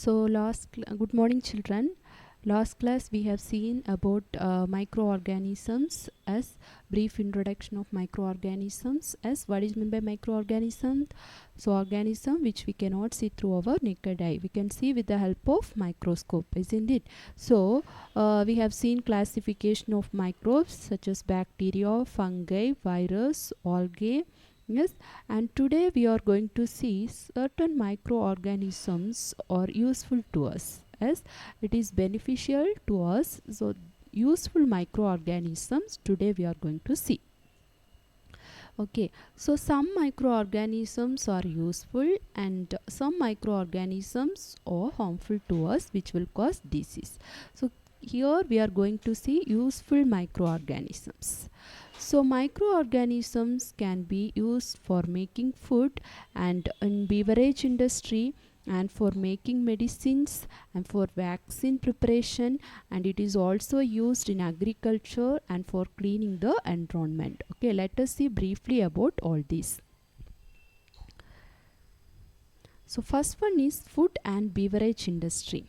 Good morning, children. Last class we have seen about microorganisms as brief introduction of microorganisms as what is meant by microorganism. So organism which we cannot see through our naked eye, we can see with the help of microscope, isn't it? So we have seen classification of microbes such as bacteria, fungi, virus, algae. Yes, and today we are going to see certain microorganisms are useful to us as it is beneficial to us. So useful microorganisms today we are going to see. Okay, so some microorganisms are useful and some microorganisms are harmful to us, which will cause disease. So here we are going to see useful microorganisms. So microorganisms can be used for making food and in beverage industry and for making medicines and for vaccine preparation, and it is also used in agriculture and for cleaning the environment. Okay, let us see briefly about all these. So first one is food and beverage industry.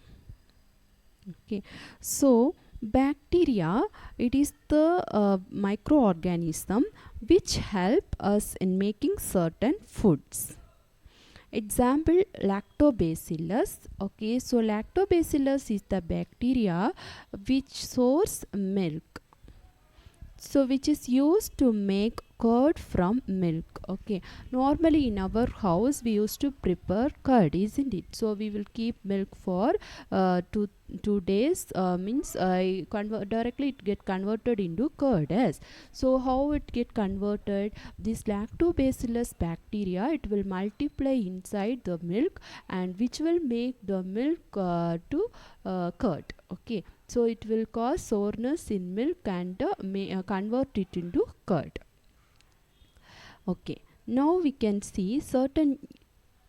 Okay, so bacteria, it is the microorganism which help us in making certain foods. Example, lactobacillus. Okay, so lactobacillus is the bacteria which source milk, so which is used to make curd from milk. Okay, normally in our house we used to prepare curd, isn't it? So we will keep milk for 2 days, means directly it get converted into curd. Yes, so how it get converted? This lactobacillus bacteria, it will multiply inside the milk and which will make the milk to curd. Okay, so it will cause soreness in milk and convert it into curd. Okay, now we can see certain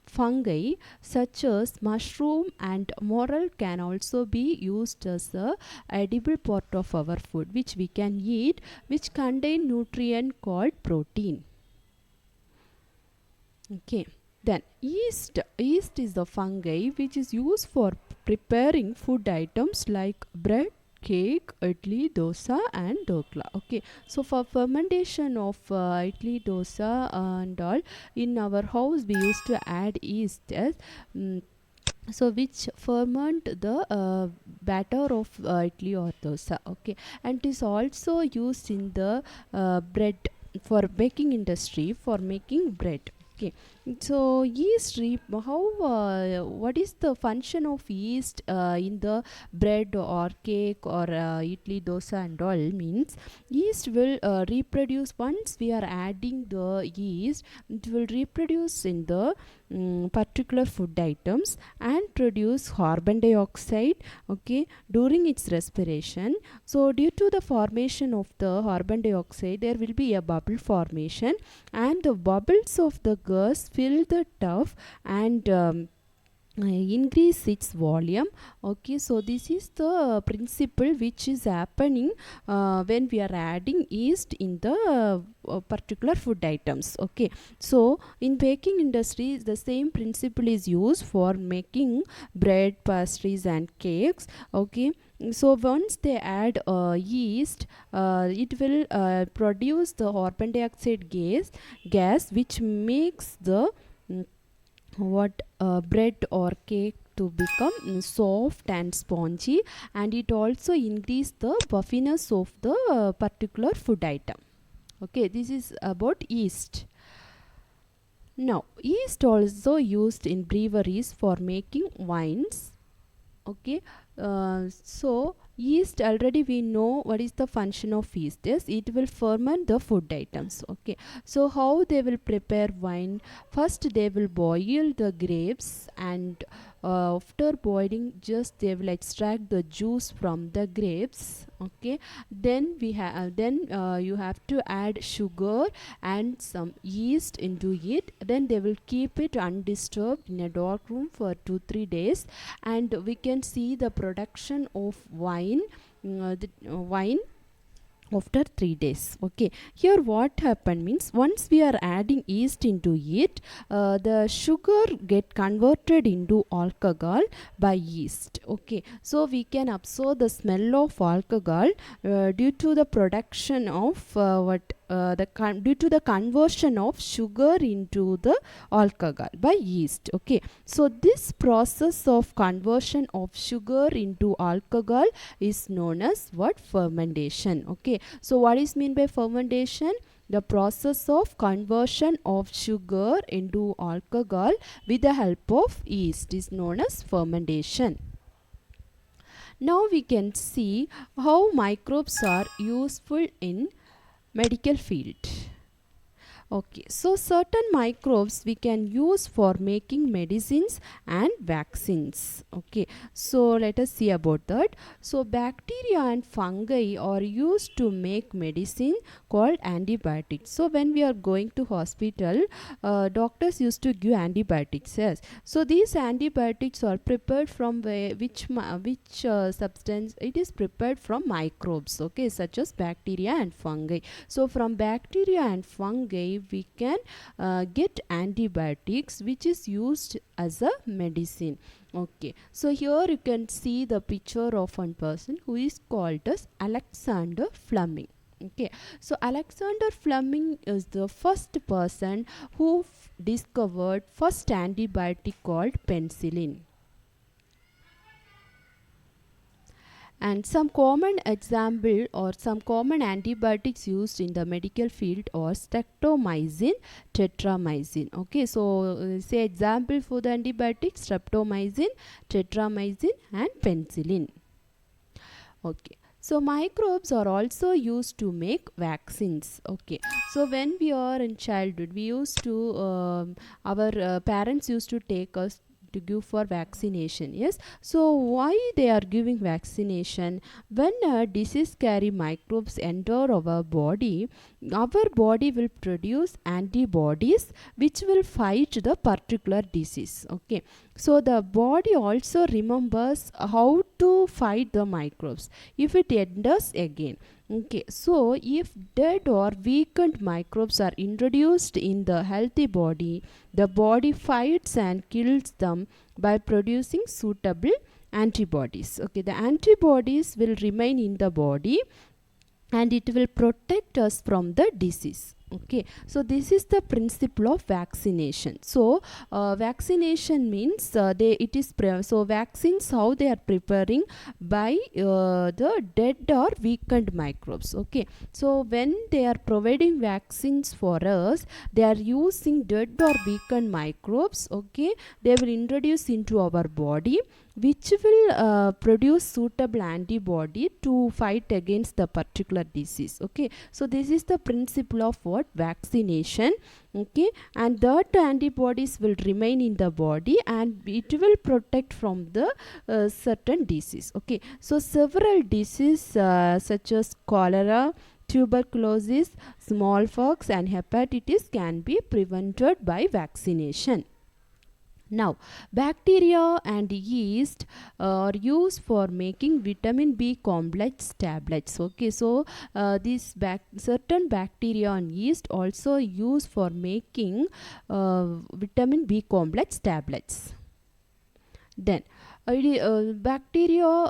fungi such as mushroom and morel can also be used as a edible part of our food which we can eat, which contain nutrient called protein. Okay, then yeast is the fungi which is used for preparing food items like bread, cake, idli, dosa and dokla. Okay, so for fermentation of idli, dosa and all, in our house we used to add yeast as so which ferment the batter of idli or dosa. Okay, and it is also used in the bread, for baking industry, for making bread. Okay, so how what is the function of yeast in the bread or cake or idli, dosa and all? Means yeast will reproduce. Once we are adding the yeast, it will reproduce in the particular food items and produce carbon dioxide. Okay, during its respiration. So due to the formation of the carbon dioxide, there will be a bubble formation, and the bubbles of the gas fill the tub and increase its volume. Okay, so this is the principle which is happening when we are adding yeast in the particular food items. Okay, so in baking industry the same principle is used for making bread, pastries and cakes. Okay, so once they add yeast, it will produce the carbon dioxide gas which makes the bread or cake to become soft and spongy, and it also increase the puffiness of the particular food item. Okay, this is about yeast. Now yeast also used in breweries for making wines. Okay, so yeast, already we know what is the function of yeast. Yes, it will ferment the food items. Okay, so how they will prepare wine? First they will boil the grapes, and after boiling, just they will extract the juice from the grapes. Okay, then we have you have to add sugar and some yeast into it. Then they will keep it undisturbed in a dark room for 2-3 days, and we can see the production of wine. Wine after 3 days. Okay, here what happened means, once we are adding yeast into it, the sugar get converted into alcohol by yeast. Okay, so we can absorb the smell of alcohol due to the production of due to the conversion of sugar into the alcohol by yeast. Okay, so this process of conversion of sugar into alcohol is known as what? Fermentation. Okay, so what is mean by fermentation? The process of conversion of sugar into alcohol with the help of yeast is known as fermentation. Now we can see how microbes are useful in medical field. Okay, so certain microbes we can use for making medicines and vaccines. Okay, so let us see about that. So bacteria and fungi are used to make medicine called antibiotics. So when we are going to hospital, doctors used to give antibiotics. Yes, so these antibiotics are prepared from which substance? It is prepared from microbes. Okay, such as bacteria and fungi. So from bacteria and fungi we can get antibiotics which is used as a medicine. Okay, so here you can see the picture of one person who is called as Alexander Fleming. Okay, so Alexander Fleming is the first person who discovered first antibiotic called penicillin. And some common example or some common antibiotics used in the medical field are streptomycin, tetramycin. Okay, so say example for the antibiotics: streptomycin, tetramycin and penicillin. Okay, so microbes are also used to make vaccines. Okay, so when we are in childhood, we used to our parents used to take us to give for vaccination. Yes, so why they are giving vaccination? When disease carry microbes enter our body will produce antibodies which will fight the particular disease. Okay, so the body also remembers how to fight the microbes if it enters again. Okay, so if dead or weakened microbes are introduced in the healthy body, the body fights and kills them by producing suitable antibodies. Okay, the antibodies will remain in the body and it will protect us from the disease. Okay, so this is the principle of vaccination. So vaccination means so vaccines, how they are preparing by the dead or weakened microbes. Okay, so when they are providing vaccines for us, they are using dead or weakened microbes. Okay, they will introduce into our body which will produce suitable antibody to fight against the particular disease. Okay, so this is the principle of what? Vaccination. Okay, and that antibodies will remain in the body and it will protect from the certain disease. Okay, so several diseases such as cholera, tuberculosis, smallpox and hepatitis can be prevented by vaccination. Now, bacteria and yeast are used for making vitamin B complex tablets. Okay, so these certain bacteria and yeast also used for making vitamin B complex tablets. Then bacteria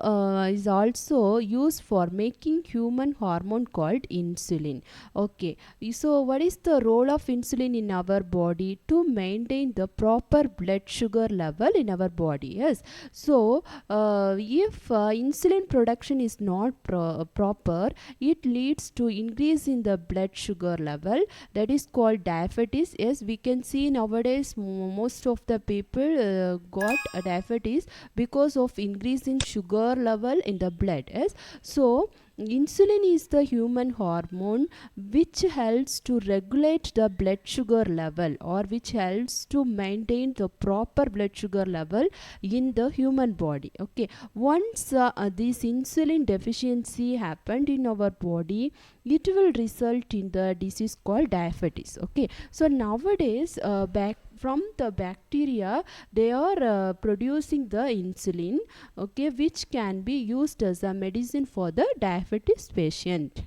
is also used for making human hormone called insulin. Okay, so what is the role of insulin in our body? To maintain the proper blood sugar level in our body. Yes, so if insulin production is not proper, it leads to increase in the blood sugar level, that is called diabetes. Yes, we can see nowadays most of the people got diabetes because of increase in sugar level in the blood. Yes, so insulin is the human hormone which helps to regulate the blood sugar level or which helps to maintain the proper blood sugar level in the human body. Okay, once this insulin deficiency happened in our body, it will result in the disease called diabetes. Okay, so nowadays back from the bacteria, they are producing the insulin, okay, which can be used as a medicine for the diabetes patient.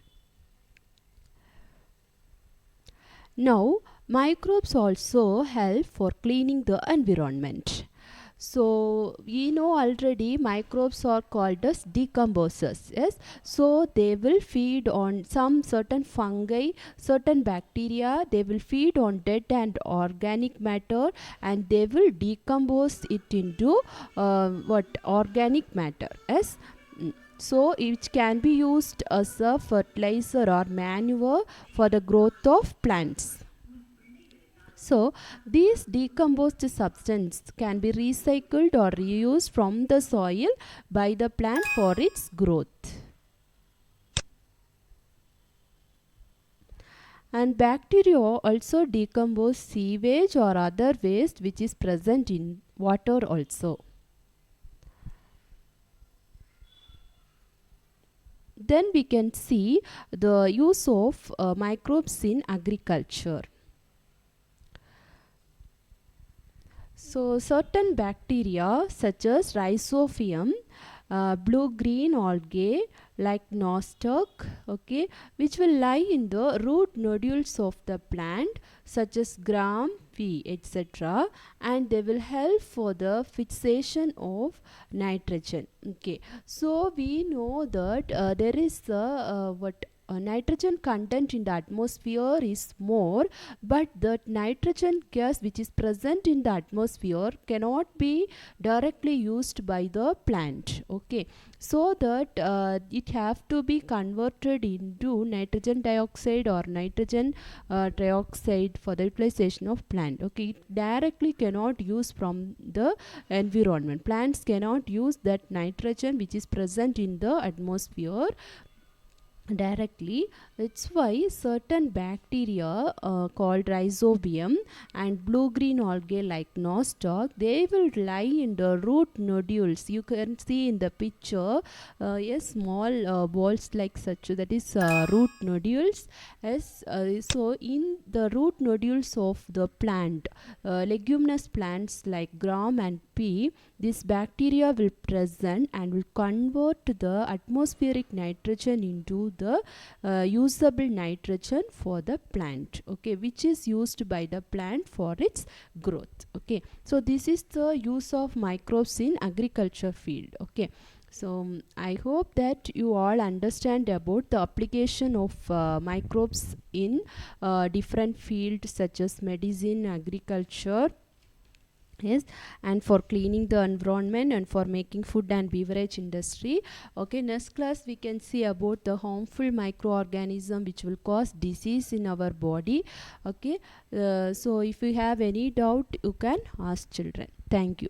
Now, microbes also help for cleaning the environment. So we know already microbes are called as decomposers. Yes, so they will feed on some certain fungi, certain bacteria. They will feed on dead and organic matter, and they will decompose it into what organic matter. Yes. So it can be used as a fertilizer or manure for the growth of plants. So these decomposed substance can be recycled or reused from the soil by the plant for its growth. And bacteria also decompose sewage or other waste which is present in water also. Then we can see the use of microbes in agriculture. So certain bacteria such as Rhizobium, blue-green algae like nostoc, okay, which will lie in the root nodules of the plant such as gram, pea, etc., and they will help for the fixation of nitrogen. Okay, so we know that there is what nitrogen content in the atmosphere is more, but that nitrogen gas which is present in the atmosphere cannot be directly used by the plant. Okay, so that it have to be converted into nitrogen dioxide or nitrogen trioxide for the utilization of plant. Okay, it directly cannot use from the environment. Plants cannot use that nitrogen which is present in the atmosphere directly. That's why certain bacteria called Rhizobium and blue-green algae like nostoc, they will lie in the root nodules. You can see in the picture yes, small balls like such, that is root nodules. As so in the root nodules of the plant, leguminous plants like gram and pea, this bacteria will present and will convert the atmospheric nitrogen into the usable nitrogen for the plant, okay, which is used by the plant for its growth. Okay, so this is the use of microbes in agriculture field. Okay, so I hope that you all understand about the application of microbes in different fields such as medicine, agriculture, yes, and for cleaning the environment and for making food and beverage industry. Okay, next class we can see about the harmful microorganism which will cause disease in our body. Okay, so if you have any doubt you can ask children. Thank you.